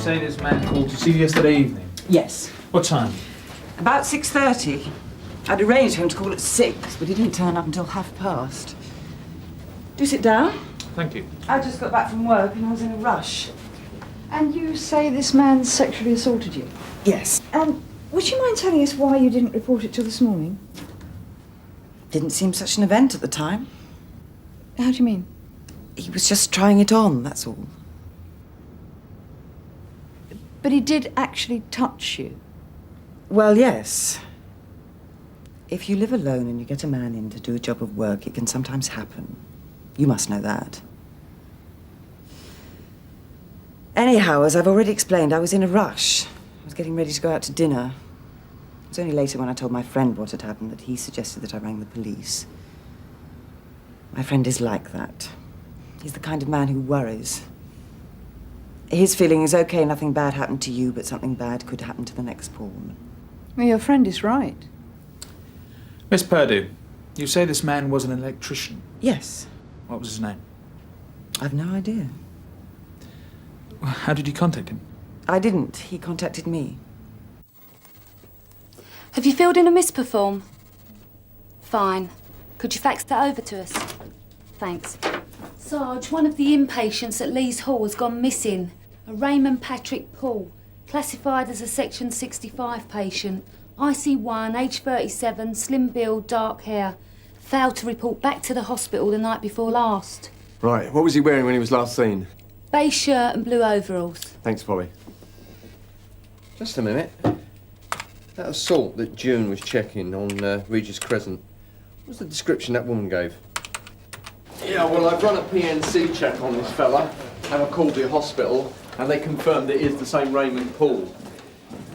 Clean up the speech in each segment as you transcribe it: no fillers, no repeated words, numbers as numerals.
say this man called to see you yesterday evening? Yes. What time? About 6:30. I'd arranged for him to call at 6, but he didn't turn up until past. Do sit down. Thank you. I just got back from work and I was in a rush. And you say this man sexually assaulted you? Yes. And would you mind telling us why you didn't report it till this morning? Didn't seem such an event at the time. How do you mean? He was just trying it on, that's all. But he did actually touch you? Well, yes. If you live alone and you get a man in to do a job of work, it can sometimes happen. You must know that. Anyhow, as I've already explained, I was in a rush. I was getting ready to go out to dinner. It was only later when I told my friend what had happened that he suggested that I rang the police. My friend is like that. He's the kind of man who worries. His feeling is, okay, nothing bad happened to you, but something bad could happen to the next poor woman. Well, your friend is right. Miss Purdue, you say this man was an electrician. Yes. What was his name? I've no idea. How did you contact him? I didn't. He contacted me. Have you filled in a misperform? Fine. Could you fax that over to us? Thanks. Sarge, one of the inpatients at Lee's Hall has gone missing. A Raymond Patrick Paul, classified as a Section 65 patient. IC1, age 37, slim build, dark hair. Failed to report back to the hospital the night before last. Right, what was he wearing when he was last seen? Beige shirt and blue overalls. Thanks, Polly. Just a minute. That assault that June was checking on Regis Crescent, what was the description that woman gave? Yeah, well, I've run a PNC check on this fella, and I called the hospital, and they confirmed it is the same Raymond Paul.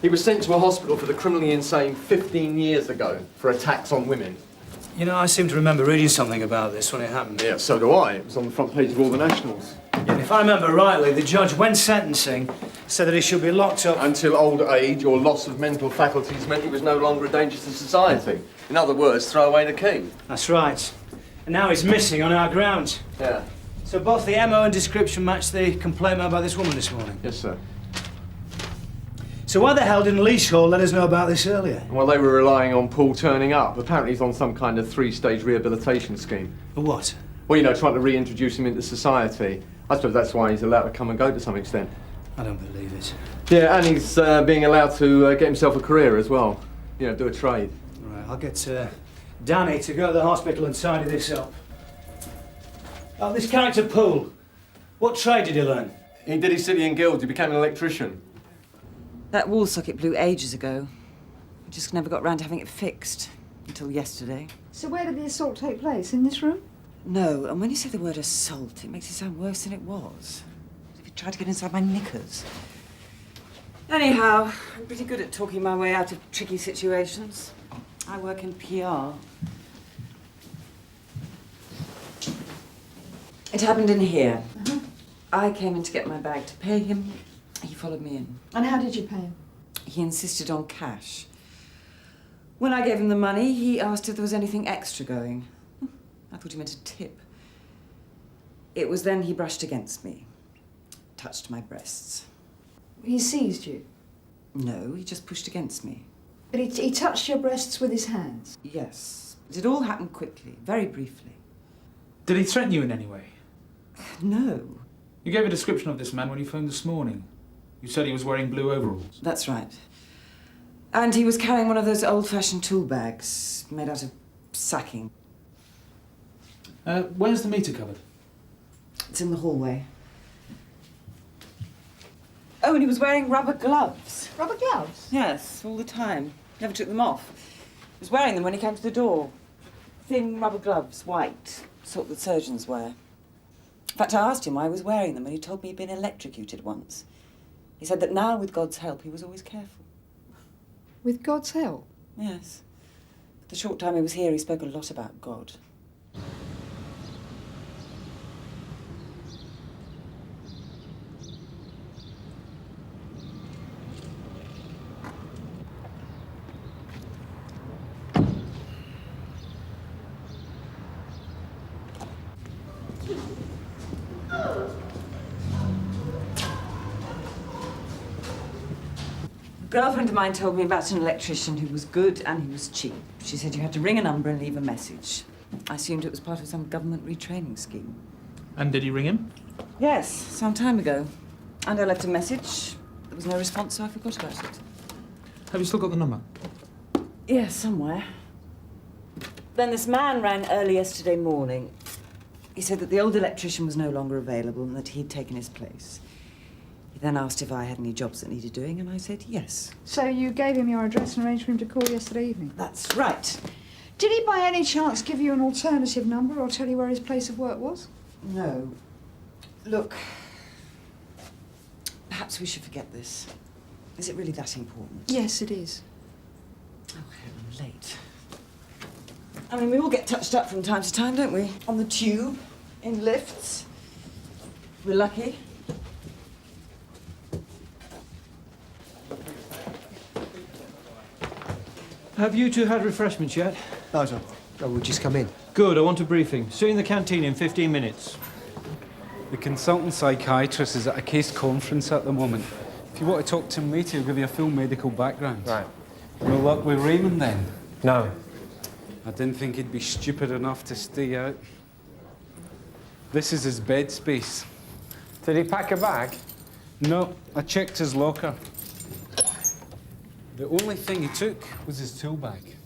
He was sent to a hospital for the criminally insane 15 years ago for attacks on women. You know, I seem to remember reading something about this when it happened. Yeah, so do I. It was on the front page of all the nationals. And if I remember rightly, the judge, when sentencing, said that he should be locked up until old age or loss of mental faculties meant he was no longer a danger to society. In other words, throw away the key. That's right. And now he's missing on our grounds. Yeah. So both the MO and description match the complaint made by this woman this morning? Yes, sir. So why the hell didn't Leash Hall let us know about this earlier? Well, they were relying on Paul turning up. Apparently he's on some kind of 3-stage rehabilitation scheme. For what? Well, you know, trying to reintroduce him into society. I suppose that's why he's allowed to come and go to some extent. I don't believe it. Yeah, and he's being allowed to get himself a career as well. You know, do a trade. Right, I'll get Danny to go to the hospital and tidy this up. Oh, this character Poole, what trade did he learn? He did his city and guilds. He became an electrician. That wall socket blew ages ago. We just never got round to having it fixed until yesterday. So where did the assault take place? In this room? No, and when you say the word assault, it makes it sound worse than it was. As if he tried to get inside my knickers. Anyhow, I'm pretty good at talking my way out of tricky situations. I work in PR. It happened in here. I came in to get my bag to pay him. He followed me in. And how did you pay him? He insisted on cash. When I gave him the money, he asked if there was anything extra going. I thought he meant a tip. It was then he brushed against me, touched my breasts. He seized you? No, he just pushed against me. But he touched your breasts with his hands? Yes. But it all happened quickly, very briefly. Did he threaten you in any way? No. You gave a description of this man when you phoned this morning. You said he was wearing blue overalls. That's right. And he was carrying one of those old-fashioned tool bags made out of sacking. Where's the meter cupboard? It's in the hallway. Oh, and he was wearing rubber gloves. Rubber gloves? Yes, all the time. Never took them off. He was wearing them when he came to the door. Thin rubber gloves, white, sort that surgeons wear. In fact, I asked him why he was wearing them, and he told me he'd been electrocuted once. He said that now, with God's help, he was always careful. With God's help? Yes. The short time he was here, he spoke a lot about God. girlfriend of mine told me about an electrician who was good and who was cheap. She said you had to ring a number and leave a message. I assumed it was part of some government retraining scheme. And did he ring him? Yes, some time ago. And I left a message. There was no response, so I forgot about it. Have you still got the number? Yes, somewhere. Then this man rang early yesterday morning. He said that the old electrician was no longer available and that he'd taken his place. He then asked if I had any jobs that needed doing, and I said yes. So you gave him your address and arranged for him to call yesterday evening? That's right. Did he by any chance give you an alternative number or tell you where his place of work was? No. Look, perhaps we should forget this. Is it really that important? Yes, it is. Oh, I'm late. I mean, we all get touched up from time to time, don't we? On the tube, in lifts. We're lucky. Have you two had refreshments yet? No, sir. Oh, we'll just come in. Good, I want a briefing. See you in the canteen in 15 minutes. The consultant psychiatrist is at a case conference at the moment. If you want to talk to him later, he'll give you a full medical background. Right. No luck with Raymond then? No. I didn't think he'd be stupid enough to stay out. This is his bed space. Did he pack a bag? No, I checked his locker. The only thing he took was his tool bag.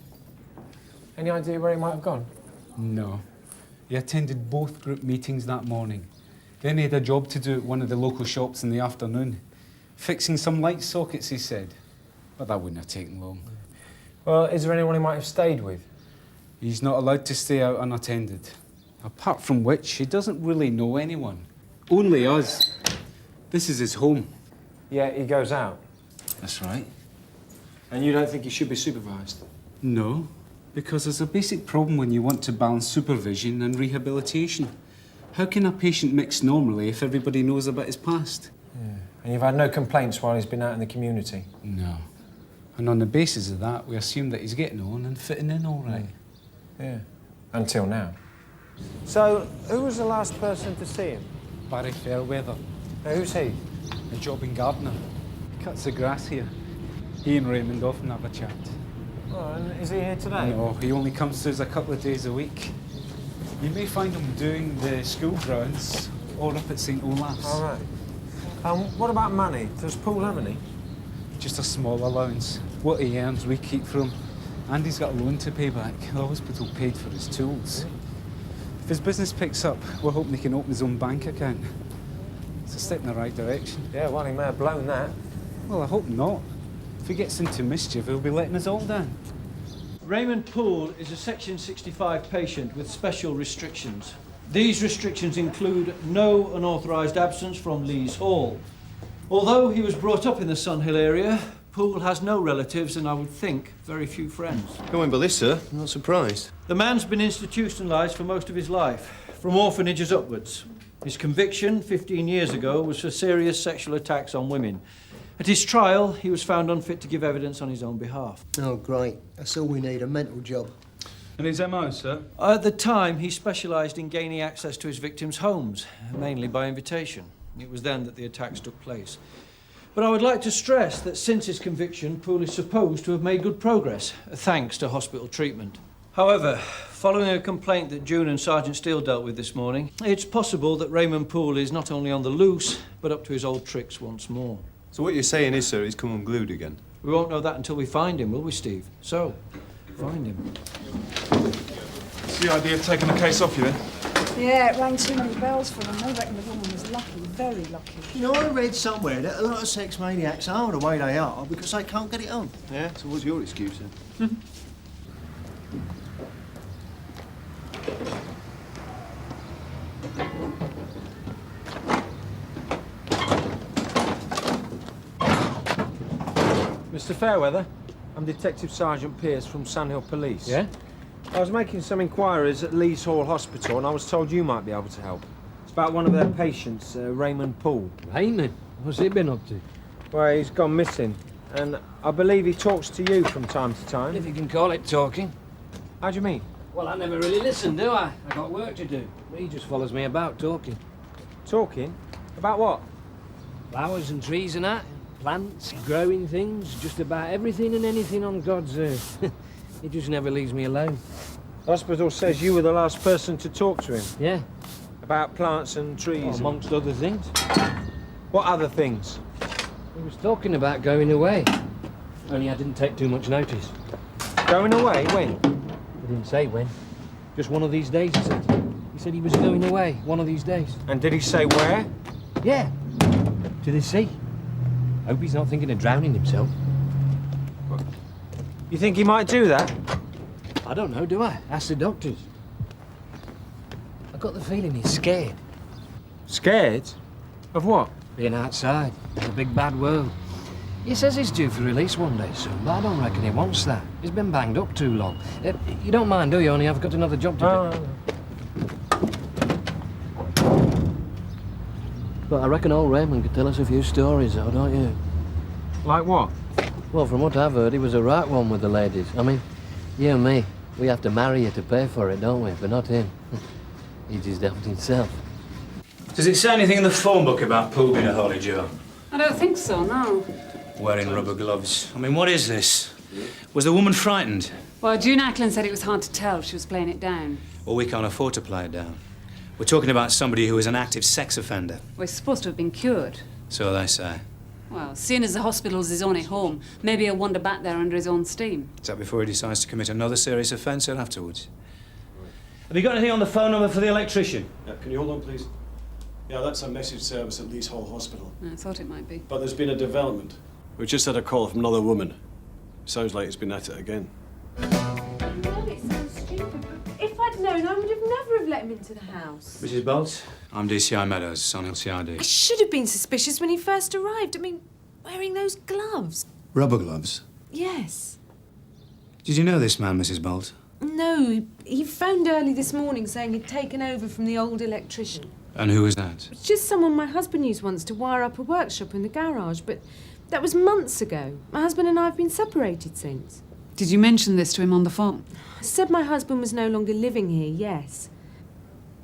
Any idea where he might have gone? No. He attended both group meetings that morning. Then he had a job to do at one of the local shops in the afternoon. Fixing some light sockets, he said. But that wouldn't have taken long. Well, is there anyone he might have stayed with? He's not allowed to stay out unattended. Apart from which, he doesn't really know anyone. Only us. This is his home. Yeah, he goes out. That's right. And you don't think he should be supervised? No, because there's a basic problem when you want to balance supervision and rehabilitation. How can a patient mix normally if everybody knows about his past? Yeah. And you've had no complaints while he's been out in the community? No. And on the basis of that, we assume that he's getting on and fitting in all right. Yeah. Until now. So, who was the last person to see him? Parry Fairweather, Now, who's he? a jobbing gardener. Cuts the grass here. He and Raymond often have a chat. Oh, and is he here today? No, he only comes to us a couple of days a week. You may find him doing the school grounds or up at St. Olaf's. All right. What about money? Does Paul have any? Just a small allowance. What he earns, we keep from him. And he's got a loan to pay back. The hospital paid for his tools. If his business picks up, we're hoping he can open his own bank account. It's a step in the right direction. Yeah, well, he may have blown that. Well, I hope not. If he gets into mischief, he'll be letting us all down. Raymond Poole is a Section 65 patient with special restrictions. These restrictions include no unauthorised absence from Lees Hall. Although he was brought up in the Sunhill area, Poole has no relatives and I would think very few friends. Going by this, sir. I'm not surprised. The man's been institutionalised for most of his life, from orphanages upwards. His conviction 15 years ago was for serious sexual attacks on women. At his trial, he was found unfit to give evidence on his own behalf. Oh, great. That's all we need, a mental job. And his MO, sir? At the time, he specialised in gaining access to his victims' homes, mainly by invitation. It was then that the attacks took place. But I would like to stress that since his conviction, Poole is supposed to have made good progress, thanks to hospital treatment. However, following a complaint that June and Sergeant Steele dealt with this morning, it's possible that Raymond Poole is not only on the loose, but up to his old tricks once more. So what you're saying is, sir, he's come unglued again? We won't know that until we find him, will we, Steve? So, find him. What's the idea of taking the case off you, then? Yeah, it rang too many bells for them. I reckon the woman was lucky, very lucky. You know, I read somewhere that a lot of sex maniacs are the way they are because they can't get it on. Yeah? So what's your excuse, then? Mr. Fairweather, I'm Detective Sergeant Pearce from Sandhill Police. Yeah? I was making some inquiries at Lees Hall Hospital and I was told you might be able to help. It's about one of their patients, Raymond Poole. Raymond? What's he been up to? Well, he's gone missing and I believe he talks to you from time to time. If you can call it talking. How do you mean? Well, I never really listen, do I? I got work to do. He just follows me about talking. Talking? About what? Flowers and trees and that. Plants, growing things, just about everything and anything on God's earth. He just never leaves me alone. The hospital says you were the last person to talk to him. Yeah. About plants and trees. Well, amongst other things. What other things? He was talking about going away. Only I didn't take too much notice. Going away? When? He didn't say when. Just one of these days, he said. He said he was going away one of these days. And did he say where? Yeah. To the sea. Hope he's not thinking of drowning himself. You think he might do that? I don't know, do I? Ask the doctors. I got the feeling he's scared. Scared? Of what? Being outside, in the big bad world. He says he's due for release one day soon, but I don't reckon he wants that. He's been banged up too long. You don't mind, do you? Only I've got another job to do. But I reckon old Raymond could tell us a few stories, though, don't you? Like what? Well, from what I've heard, he was a right one with the ladies. I mean, you and me, we have to marry you to pay for it, don't we? But not him. He just helped himself. Does it say anything in the phone book about Poole being a holy Joe? I don't think so, no. Wearing rubber gloves. I mean, what is this? Was the woman frightened? Well, June Ackland said it was hard to tell. She was playing it down. Well, we can't afford to play it down. We're talking about somebody who is an active sex offender. Well, he's supposed to have been cured. So they say. Well, seeing as the hospital's his only home, maybe he'll wander back there under his own steam. Is that before he decides to commit another serious offence or afterwards? Have you got anything on the phone number for the electrician? Can you hold on, please? Yeah, that's a message service at Lees Hall Hospital. I thought it might be. But there's been a development. We just had a call from another woman. Sounds like he's been at it again. Well, it sounds stupid, but if I'd known, I would have never have let him into the house. Mrs. Bolt? I'm DCI Meadows, on LCRD. I should have been suspicious when he first arrived. I mean, wearing those gloves. Rubber gloves? Yes. Did you know this man, Mrs. Bolt? No, he phoned early this morning saying he'd taken over from the old electrician. And who was that? It's just someone my husband used once to wire up a workshop in the garage, but that was months ago. My husband and I have been separated since. Did you mention this to him on the phone? I said my husband was no longer living here, yes.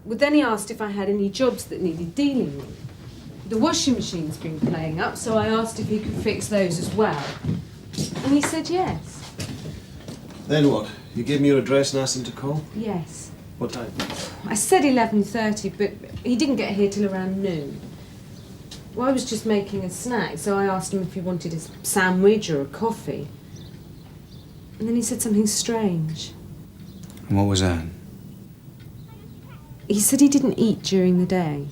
But then he asked if I had any jobs that needed dealing with. The washing machine's been playing up, so I asked if he could fix those as well. And he said yes. Then what? You gave me your address and asked him to call? Yes. What time? I said 11:30, but he didn't get here till around noon. Well, I was just making a snack, so I asked him if he wanted a sandwich or a coffee. And then he said something strange. And what was that? He said he didn't eat during the day.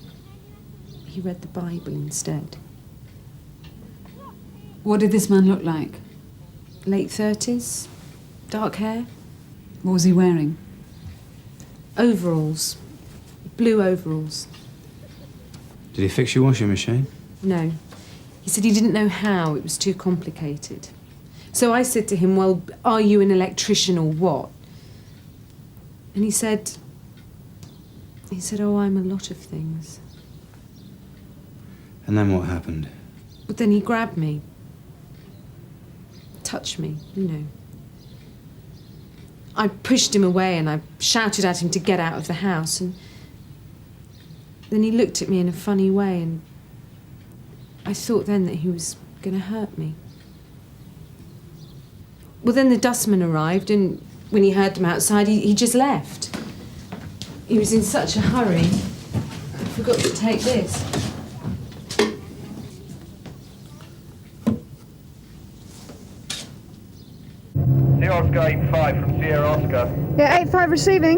He read the Bible instead. What did this man look like? Late 30s, dark hair. What was he wearing? Overalls. Blue overalls. Did he fix your washing machine? No. He said he didn't know how, it was too complicated. So I said to him, well, are you an electrician or what? And he said, oh, I'm a lot of things. And then what happened? But then he grabbed me. Touched me, you know. I pushed him away and I shouted at him to get out of the house, and then he looked at me in a funny way, and I thought then that he was going to hurt me. Well, then the dustman arrived, and when he heard them outside, he just left. He was in such a hurry, I forgot to take this. Oscar 85 from Sierra Oscar. Yeah, 85 receiving.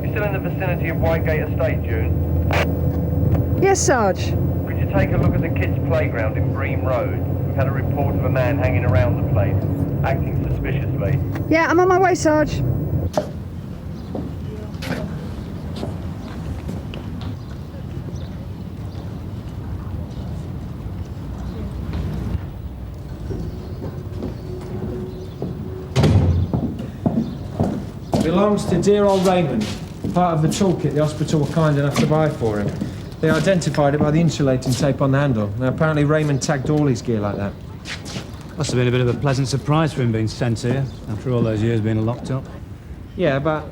You're still in the vicinity of Whitegate Estate, June? Yes, Sarge. Could you take a look at the kids' playground in Bream Road? We've had a report of a man hanging around the place, acting suspiciously. Yeah, I'm on my way, Sarge. Belongs to dear old Raymond, part of the toolkit the hospital were kind enough to buy for him. They identified it by the insulating tape on the handle. Now, apparently Raymond tagged all his gear like that. Must have been a bit of a pleasant surprise for him being sent here, after all those years being locked up. Yeah, but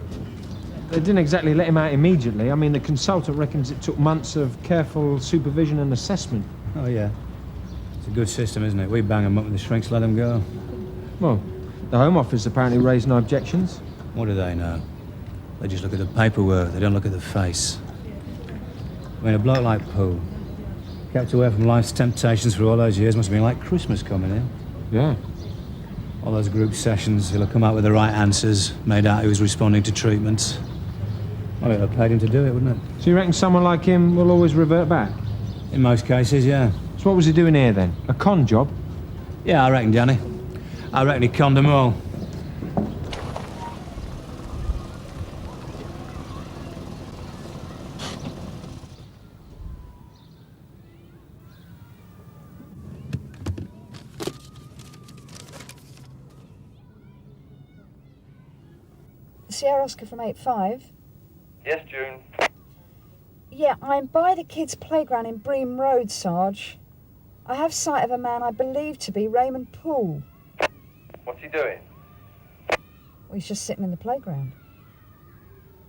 they didn't exactly let him out immediately. I mean, the consultant reckons it took months of careful supervision and assessment. Oh, yeah. It's a good system, isn't it? We bang them up and the shrinks let them go. Well, the Home Office apparently raised no objections. What do they know? They just look at the paperwork, they don't look at the face. I mean, a bloke like Poole, kept away from life's temptations for all those years, must have been like Christmas coming in. Yeah. All those group sessions, he'll have come out with the right answers, made out he was responding to treatments. Well, it'll have paid him to do it, wouldn't it? So you reckon someone like him will always revert back? In most cases, yeah. So what was he doing here then? A con job? Yeah, I reckon, Johnny. I reckon he conned them all. Sierra Oscar from 8-5. Yes, June. Yeah, I'm by the kids' playground in Bream Road, Sarge. I have sight of a man I believe to be Raymond Poole. What's he doing? Well, he's just sitting in the playground.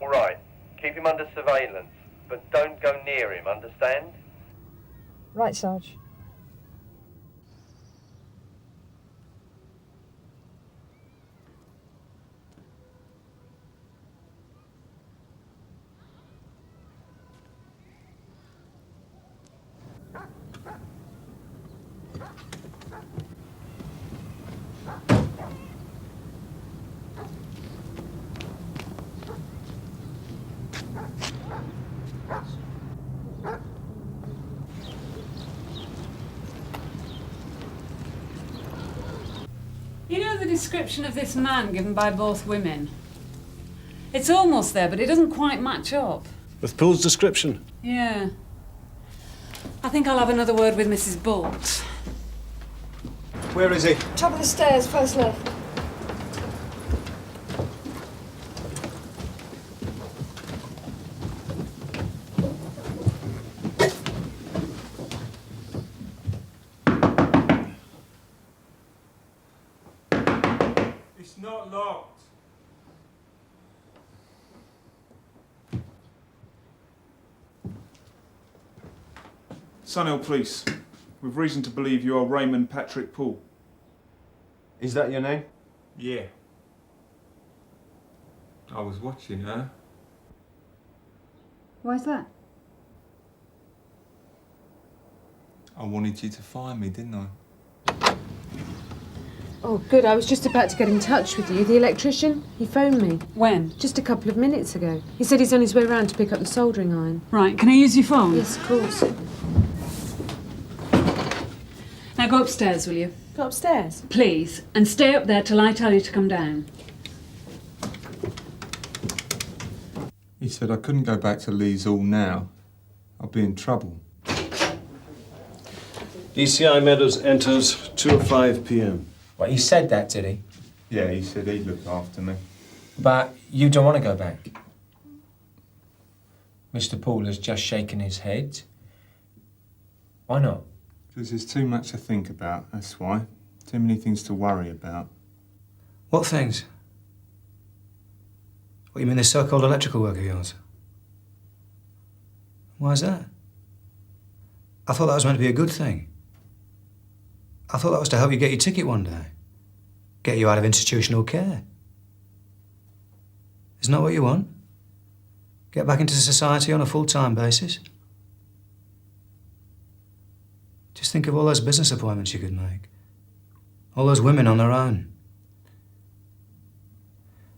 All right. Keep him under surveillance, but don't go near him, understand? Right, Sarge. You know the description of this man given by both women? It's almost there, but it doesn't quite match up. With Poole's description? Yeah. I think I'll have another word with Mrs. Bolt. Where is he? Top of the stairs, first left. It's not locked. Scannell Police. We've reason to believe you are Raymond Patrick Poole. Is that your name? Yeah. I was watching her. Why's that? I wanted you to find me, didn't I? Oh, good. I was just about to get in touch with you. The electrician, he phoned me. When? Just a couple of minutes ago. He said he's on his way round to pick up the soldering iron. Right, can I use your phone? Yes, of course. Now go upstairs, will you? Go upstairs? Please, and stay up there till I tell you to come down. He said I couldn't go back to Lee's Hall now. I'll be in trouble. DCI Meadows enters 2:05 p.m. Well, he said that, did he? Yeah, he said he'd look after me. But you don't want to go back? Mr. Poole has just shaken his head. Why not? Because there's too much to think about, that's why. Too many things to worry about. What things? What, you mean this so-called electrical work of yours? Why's that? I thought that was meant to be a good thing. I thought that was to help you get your ticket one day. Get you out of institutional care. Isn't that what you want? Get back into society on a full-time basis? Just think of all those business appointments you could make. All those women on their own.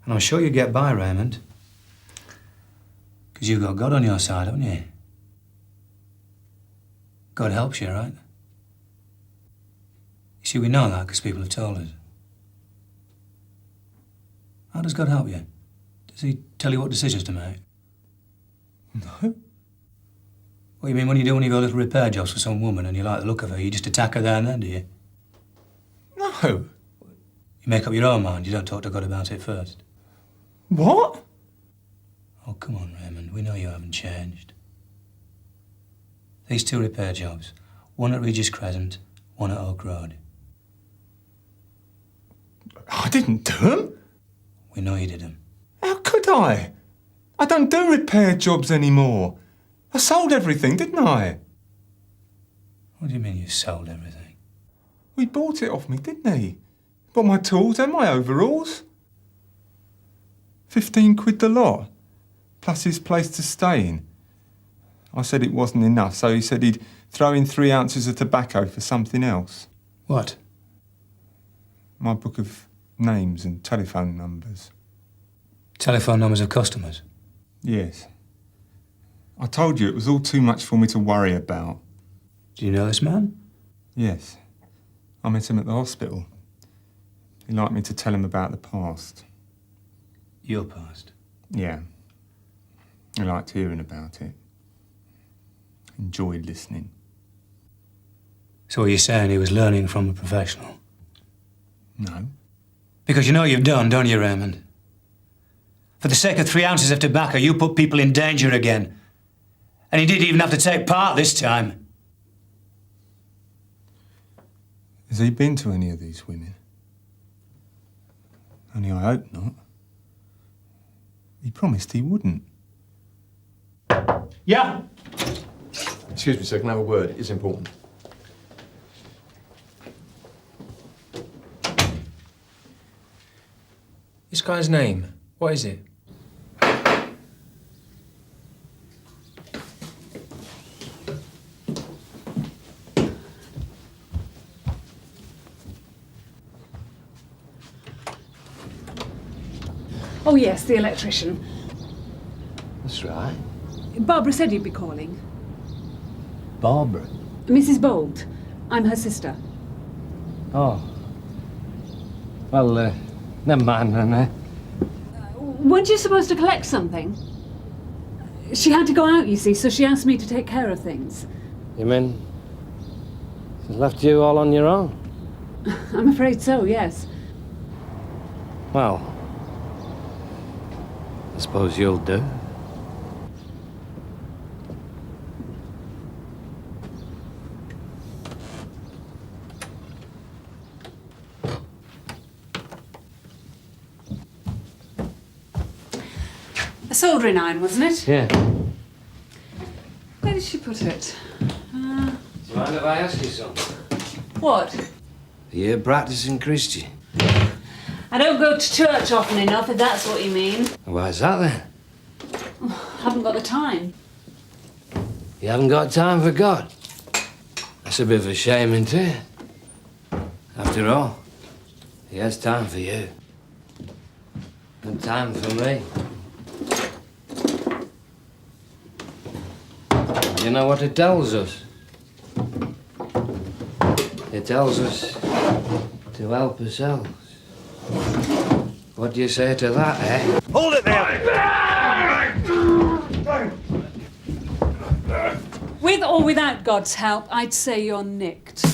And I'm sure you'd get by, Raymond. Because you've got God on your side, haven't you? God helps you, right? You see, we know that because people have told us. How does God help you? Does he tell you what decisions to make? No. What, you mean when you do one of your little repair jobs for some woman and you like the look of her, you just attack her there and then, do you? No. You make up your own mind, you don't talk to God about it first. What? Oh, come on, Raymond, we know you haven't changed. These 2 repair jobs, one at Regis Crescent, one at Oak Road. I didn't do them. We know you did them. How could I? I don't do repair jobs anymore. I sold everything, didn't I? What do you mean you sold everything? He bought it off me, didn't he? Bought my tools and my overalls. 15 quid the lot, plus his place to stay in. I said it wasn't enough, so he said he'd throw in 3 ounces of tobacco for something else. What? My book of names and telephone numbers. Telephone numbers of customers? Yes. I told you it was all too much for me to worry about. Do you know this man? Yes. I met him at the hospital. He liked me to tell him about the past. Your past? Yeah. He liked hearing about it. Enjoyed listening. So are you saying he was learning from a professional? No. Because you know you've done, don't you, Raymond? For the sake of 3 ounces of tobacco, you put people in danger again. And he didn't even have to take part this time. Has he been to any of these women? Only I hope not. He promised he wouldn't. Yeah? Excuse me, sir, can I have a word? It's important. This guy's name, what is it? Oh, yes, the electrician. That's right. Barbara said you'd be calling. Barbara? Mrs. Bolt. I'm her sister. Oh. Well, never mind then. Weren't you supposed to collect something? She had to go out, you see, so she asked me to take care of things. You mean she's left you all on your own? I'm afraid so, yes. Well, I suppose you'll do. A soldering iron, wasn't it? Yeah. Where did she put it? Do you mind if I ask you something? What? Are you a practicing Christian? I don't go to church often enough, if that's what you mean. Why is that then? Haven't got the time. You haven't got time for God? That's a bit of a shame, isn't it? After all, he has time for you. And time for me. You know what it tells us? It tells us to help ourselves. What do you say to that, eh? Hold it there! With or without God's help, I'd say you're nicked.